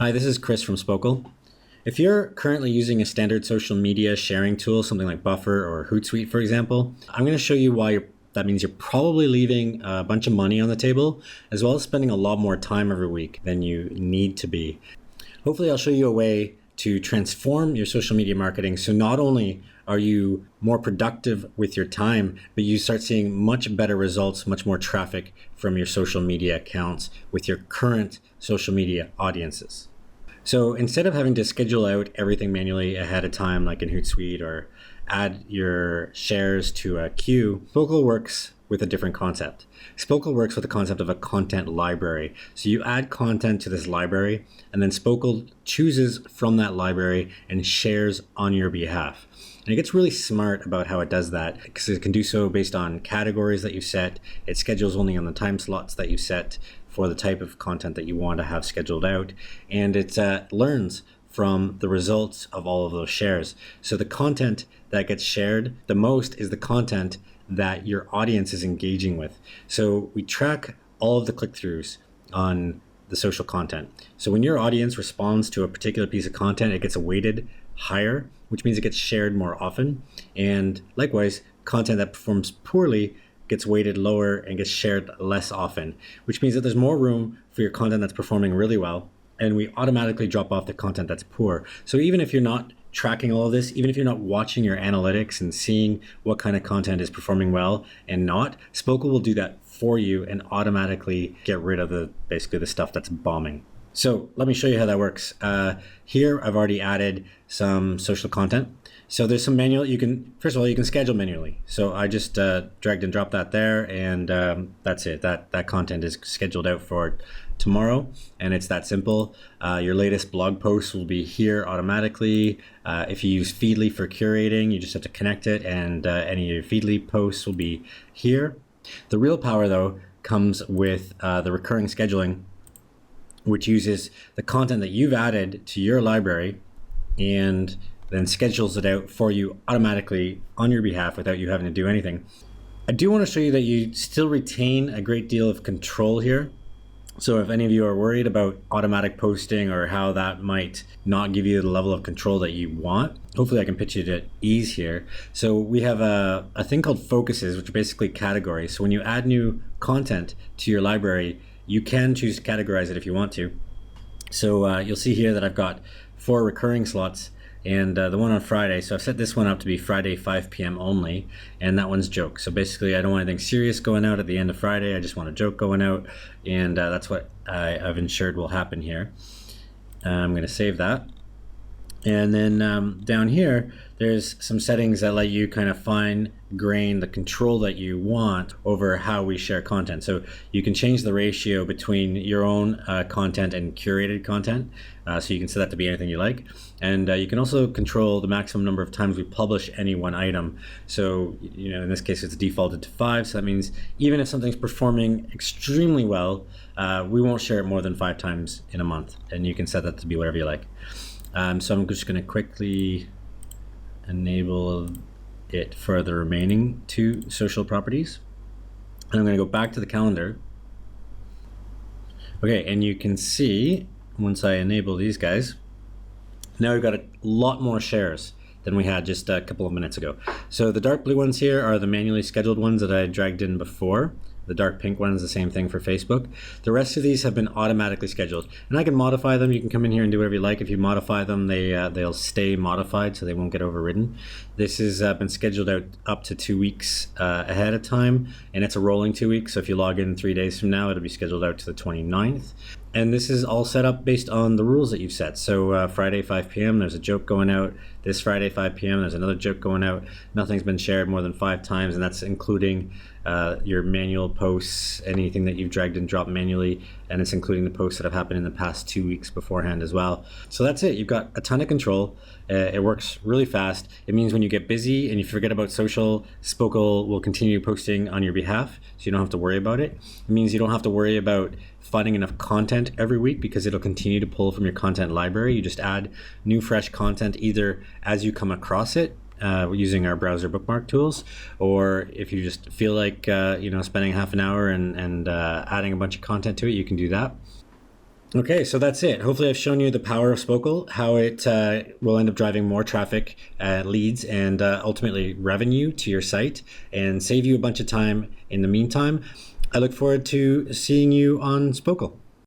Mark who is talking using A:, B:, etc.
A: Hi, this is Chris from Spokal. If you're currently using a standard social media sharing tool, something like Buffer or Hootsuite, for example, I'm going to show you why that means you're probably leaving a bunch of money on the table, as well as spending a lot more time every week than you need to be. Hopefully, I'll show you a way to transform your social media marketing so not only are you more productive with your time, but you start seeing much better results, much more traffic from your social media accounts with your current social media audiences. So instead of having to schedule out everything manually ahead of time, like in Hootsuite, or add your shares to a queue, Spokal works with a different concept. Spokal works with the concept of a content library. So you add content to this library, and then Spokal chooses from that library and shares on your behalf. And it gets really smart about how it does that, because it can do so based on categories that you set. It schedules only on the time slots that you set for the type of content that you want to have scheduled out. And it learns from the results of all of those shares. So the content that gets shared the most is the content that your audience is engaging with. So we track all of the click-throughs on the social content. So when your audience responds to a particular piece of content, it gets weighted higher, which means it gets shared more often. And likewise, content that performs poorly gets weighted lower and gets shared less often, which means that there's more room for your content that's performing really well, and we automatically drop off the content that's poor. So even if you're not tracking all of this, even if you're not watching your analytics and seeing what kind of content is performing well and not, Spokal will do that for you and automatically get rid of basically the stuff that's bombing. So let me show you how that works. Here I've already added some social content. So there's some manual, first of all, you can schedule manually. So I just dragged and dropped that there, and that's it. That content is scheduled out for tomorrow, and it's that simple. Your latest blog posts will be here automatically. If you use Feedly for curating, you just have to connect it, and any of your Feedly posts will be here. The real power, though, comes with the recurring scheduling, which uses the content that you've added to your library and then schedules it out for you automatically on your behalf without you having to do anything. I do want to show you that you still retain a great deal of control here. So if any of you are worried about automatic posting or how that might not give you the level of control that you want, hopefully I can pitch you to ease here. So we have a thing called focuses, which are basically categories. So when you add new content to your library, you can choose to categorize it if you want to. So you'll see here that I've got 4 recurring slots, and the one on Friday, so I've set this one up to be Friday 5 p.m. only, and that one's joke. So basically I don't want anything serious going out at the end of Friday, I just want a joke going out, and that's what I've ensured will happen here. I'm going to save that. And then down here, there's some settings that let you kind of fine grain the control that you want over how we share content. So you can change the ratio between your own content and curated content. So you can set that to be anything you like. And you can also control the maximum number of times we publish any one item. So, in this case, it's defaulted to 5. So that means even if something's performing extremely well, we won't share it more than 5 times in a month. And you can set that to be whatever you like. So I'm just going to quickly enable it for the remaining 2 social properties. And I'm going to go back to the calendar. Okay, and you can see once I enable these guys, now we've got a lot more shares than we had just a couple of minutes ago. So the dark blue ones here are the manually scheduled ones that I dragged in before. The dark pink one is the same thing for Facebook. The rest of these have been automatically scheduled, and I can modify them. You can come in here and do whatever you like. If you modify them, they'll stay modified, so they won't get overridden. This has been scheduled out up to 2 weeks ahead of time, and it's a rolling 2 weeks. So if you log in 3 days from now, it'll be scheduled out to the 29th. And this is all set up based on the rules that you've set. So Friday 5 p.m. there's a joke going out. This Friday 5 p.m. there's another joke going out. Nothing's been shared more than 5 times, and that's including your manual posts, anything that you've dragged and dropped manually, and it's including the posts that have happened in the past 2 weeks beforehand as well. So that's it. You've got a ton of control. It works really fast. It means when you get busy and you forget about social, Spokal will continue posting on your behalf, so you don't have to worry about it. It means you don't have to worry about finding enough content every week, because it'll continue to pull from your content library. You just add new fresh content either as you come across it using our browser bookmark tools, or if you just feel like spending half an hour and adding a bunch of content to it, you can do that. Okay, so that's it. Hopefully, I've shown you the power of Spokal, how it will end up driving more traffic, leads, and ultimately revenue to your site and save you a bunch of time in the meantime. I look forward to seeing you on Spokal.